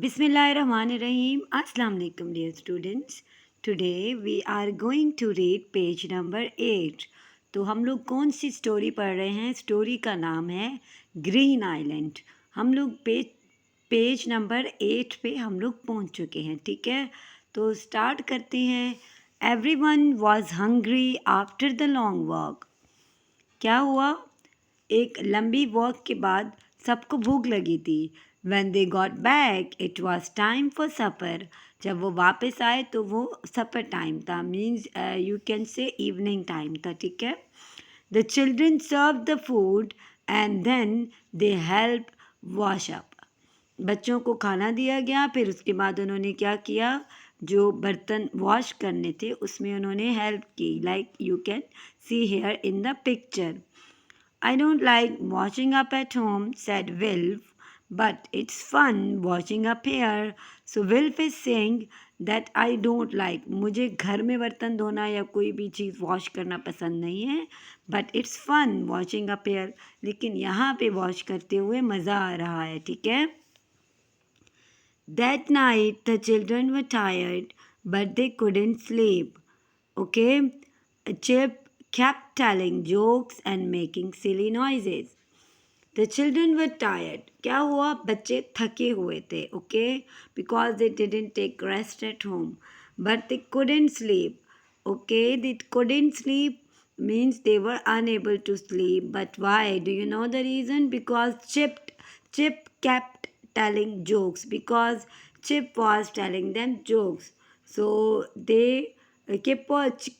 Bismillahirrahmanirrahim. Assalamu alaikum dear students. Today we are going to read page number 8. तो हम लोग कौन सी story पढ़ रहे हैं? स्टोरी का नाम है ग्रीन आइलैंड। हम लोग पेज नंबर 8 पे हम लोग पहुंच चुके हैं, ठीक है? तो स्टार्ट करते हैं। Everyone was hungry after the long walk. क्या हुआ? एक लंबी वॉक के बाद सबको भूख लगी थी। When they got back, it was time for supper. जब वो वापस आए तो वो सपर टाइम था, means you can say evening time था, ठीक है? The children served the food and then they helped wash up. बच्चों को खाना दिया गया, फिर उसके बाद उन्होंने क्या किया? जो बर्तन वॉश करने थे उसमें उन्होंने हेल्प की, like you can see here in the picture. I don't like washing up at home, said Wilf, but it's fun washing up here. So Wilf is saying that I don't like, मुझे घर में बर्तन धोना या कोई भी चीज़ wash करना पसंद नहीं है, but it's fun washing up here. लेकिन यहाँ पे वॉश करते हुए मज़ा आ रहा है, ठीक है? That night the children were tired, but they couldn't sleep. Okay? Chip kept telling jokes and making silly noises. The children were tired. क्या हुआ? बच्चे थके हुए थे, okay? Because they didn't take rest at home. But they couldn't sleep. Okay, they couldn't sleep means they were unable to sleep. But why? Do you know the reason? Because Chip kept telling jokes. Because Chip was telling them jokes. So they kept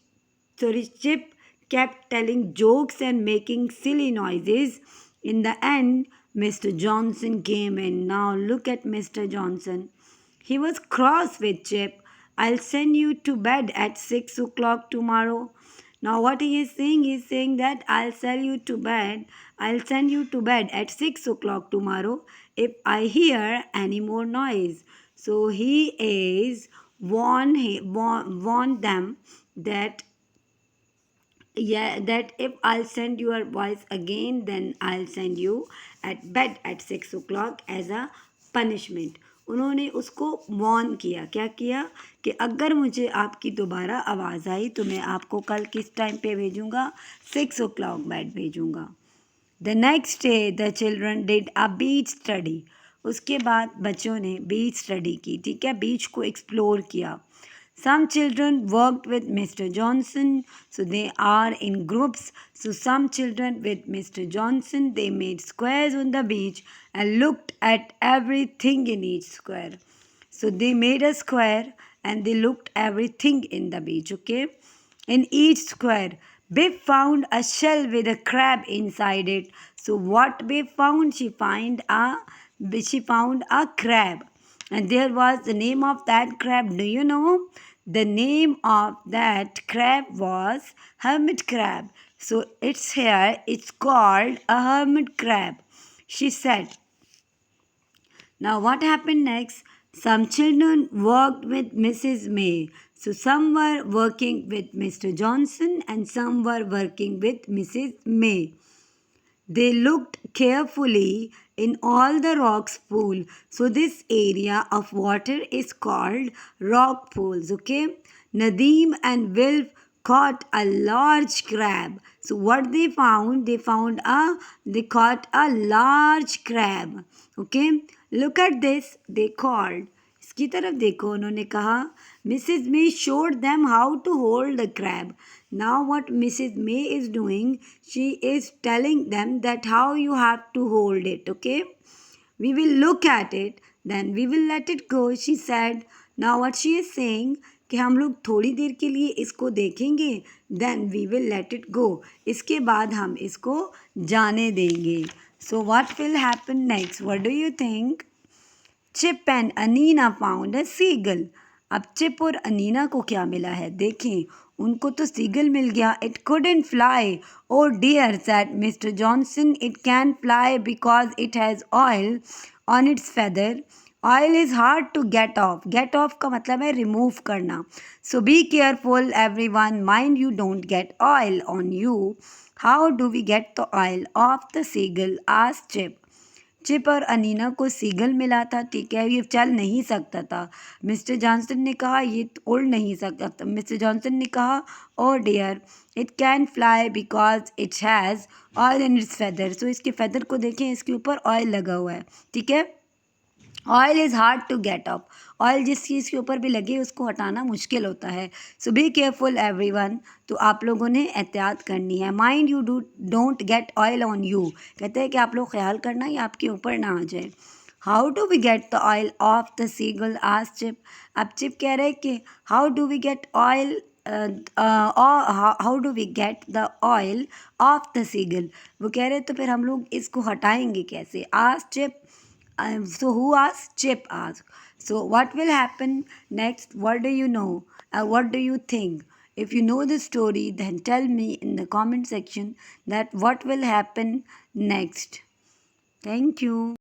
Chip kept telling jokes and making silly noises. In the end, Mr. Johnson came in. Now look at Mr. Johnson. He was cross with Chip. I'll send you to bed at 6 o'clock tomorrow. Now what he is saying? He's saying that I'll send you to bed. I'll send you to bed at 6 o'clock tomorrow if I hear any more noise. So he is warned them that that if I'll send your voice again, then I'll send you at bed at 6 o'clock as a punishment. उन्होंने उसको Warne किया। क्या किया? कि अगर मुझे आपकी दोबारा आवाज़ आई तो मैं आपको कल किस टाइम पे भेजूँगा? 6 o'clock बेड भेजूँगा। The next day the children did a beach study. उसके बाद बच्चों ने बीच स्टडी की, ठीक है? बीच को एक्सप्लोर किया। Some children worked with Mr. Johnson, so they are in groups. So some children with Mr. Johnson, they made squares on the beach and looked at everything in each square. So they made a square and they looked everything in the beach, okay? In each square, Biff found a shell with a crab inside it. So what Biff found? She found a crab. And there was the name of that crab. Do you know? The name of that crab was hermit crab. So it's here, it's called a hermit crab, she said. Now what happened next? Some children worked with Mrs. May. So some were working with Mr. Johnson and some were working with Mrs. May. They looked carefully in all the rocks pool. So this area of water is called rock pools, okay? Nadeem and Wilf caught a large crab. So what they found? They caught a large crab. Okay? Look at this. They called. इसकी तरफ देखो, उन्होंने कहा Mrs. May showed them how to hold the crab. Now what Mrs. May is doing, she is telling them that how you have to hold it, okay? We will look at it, then we will let it go, she said. Now what she is saying, कि हम लोग थोड़ी देर के लिए इसको देखेंगे, then we will let it go. इसके बाद हम इसको जाने देंगे. So what will happen next? What do you think? Chip and Anina found a seagull. अब चिप और अनीना को क्या मिला है? देखें, उनको तो सीगल मिल गया. It couldn't fly. Oh dear, said mister Johnson, it can fly because it has oil on its feather. Oil is hard to get off. Get off का मतलब है रिमूव करना. So be careful every one, mind you don't get oil on you. How do we get the oil of the seagull? Asked Chip. Chip और Anina को seagull मिला था, ठीक है, ये चल नहीं सकता था। मिस्टर जॉनसन ने कहा ये उड़ नहीं सकता। मिस्टर जॉनसन ने कहा oh dear it can fly because it has oil in its feather. So इसके फेदर को देखें, इसके ऊपर ऑयल लगा हुआ है, ठीक है। Oil is hard to get up. Oil जिस चीज़ के ऊपर भी लगे उसको हटाना मुश्किल होता है। सो बी केयरफुल एवरीवन। तो आप लोगों ने एहतियात करनी है। Mind you don't get oil on you. कहते हैं कि आप लोग ख्याल करना ये आपके ऊपर ना आ जाए। How do we get the oil of the seagull आज चिप। अब चिप कह रहे हैं कि how do we get oil how do we get the oil of the seagull. वो कह रहे तो फिर हम लोग इसको हटाएंगे कैसे। आज chip so who asked? Chip asked. So what will happen next? What do you know? What do you think? If you know the story, then tell me in the comment section that what will happen next. Thank you.